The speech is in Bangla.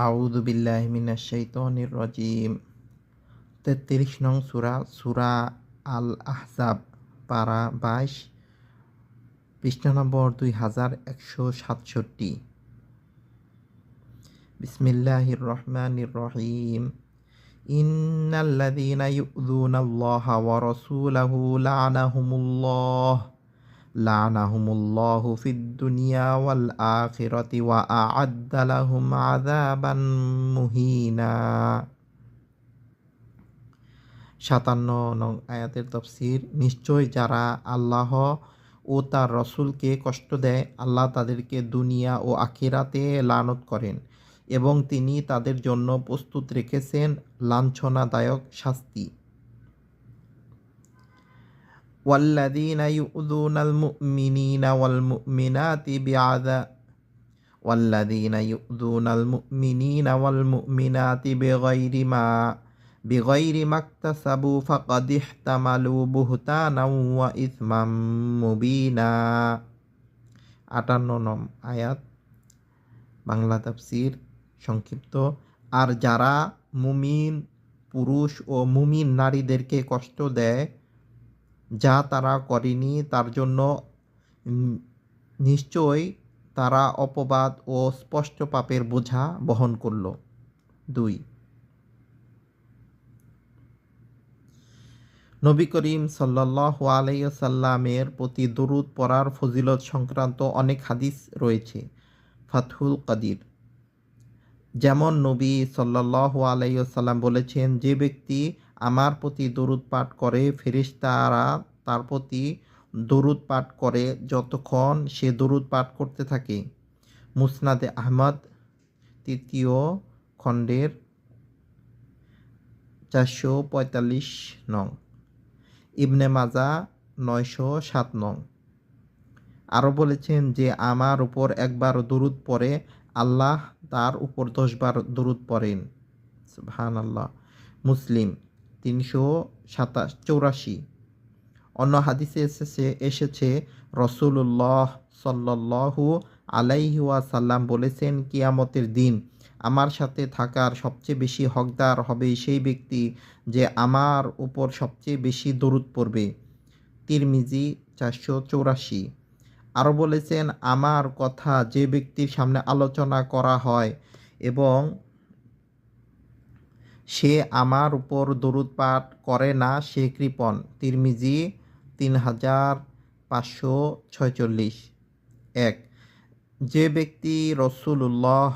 আউযু বিল্লাহি মিনাশ শাইতানির রাজিম। ৩৩ নং সূরা, সূরা আল আহজাব, পারা ২২, পৃষ্ঠা নম্বর 2167। বিসমিল্লাহির রহমানির রহিম। ইন্নাল্লাযীনা ইউযুনাল্লাহা ওয়া রাসূলাহু লা'নাহুমুল্লাহু ফিদ দুনিয়া ওয়াল আখিরাতি ওয়া আ'আদ্দা লাহুম আযাবান মুহিনা। ৫৭ নং আয়াতের তাফসীর। নিশ্চয় যারা আল্লাহ ও তার রাসূলকে কষ্ট দেয়, আল্লাহ তাদেরকে দুনিয়া ও আখিরাতে লানত করেন এবং তিনি তাদের জন্য প্রস্তুত রেখেছেন লাঞ্ছনাদায়ক শাস্তি। ওয়াল্লাযীনা ইউযুনাল মুমিনিনা ওয়াল মুমিনাতি বিগাইরি মাকতাসাবু ফাকাদ ইহতামালু বুহতানাও ওয়া ইসমাম মুবিনা। ৫৮ নং আয়াত, বাংলা তাফসীর সংক্ষিপ্ত। আর যারা মুমিন পুরুষ ও মুমিন নারীদেরকে কষ্ট দেয় যা তারা করেনি, তার জন্য নিশ্চয় তারা অপবাদ ও স্পষ্ট পাপের বোঝা বহন করল। ২, নবী করিম সাল্লাল্লাহু আলাইহি ওয়াসাল্লামের প্রতি দরুদ পড়ার ফজিলত সংক্রান্ত অনেক হাদিস রয়েছে। ফাতহুল কাদির। যেমন নবী সাল্লাল্লাহু আলাইহি ওয়াসাল্লাম বলেছেন, যে ব্যক্তি আমার প্রতি দরুদ পাঠ করে, ফেরেশতারা তার প্রতি দরুদ পাঠ করে যতক্ষণ সে দরুদ পাঠ করতে থাকে। মুসনাদে আহমদ ৩য় খণ্ডের ৪৪৫ নং, ইবনে মাজাহ ৯০৭ নং। আরও বলেছেন যে আমার উপর একবার দরুদ পড়ে, আল্লাহ তার উপর ১০ বার দরুদ পড়েন। সুবহানাল্লাহ। মুসলিম ৩৮৪। অন্য হাদিসে এসেছে রাসূলুল্লাহ সাল্লাল্লাহু আলাইহি ওয়াসাল্লাম বলেছেন, কিয়ামতের দিন আমার সাথে থাকার সবচেয়ে বেশি হকদার হবে সেই ব্যক্তি যে আমার উপর সবচেয়ে বেশি দরুদ পড়বে। তিরমিজি ৪৮৪। আরও বলেছেন, আমার কথা যে ব্যক্তির সামনে আলোচনা করা হয় এবং সে আমার উপর দরুদ পাঠ করে না, সে কৃপণ। তিরমিজি ৩৫৪৬। ১, যে ব্যক্তি রাসূলুল্লাহ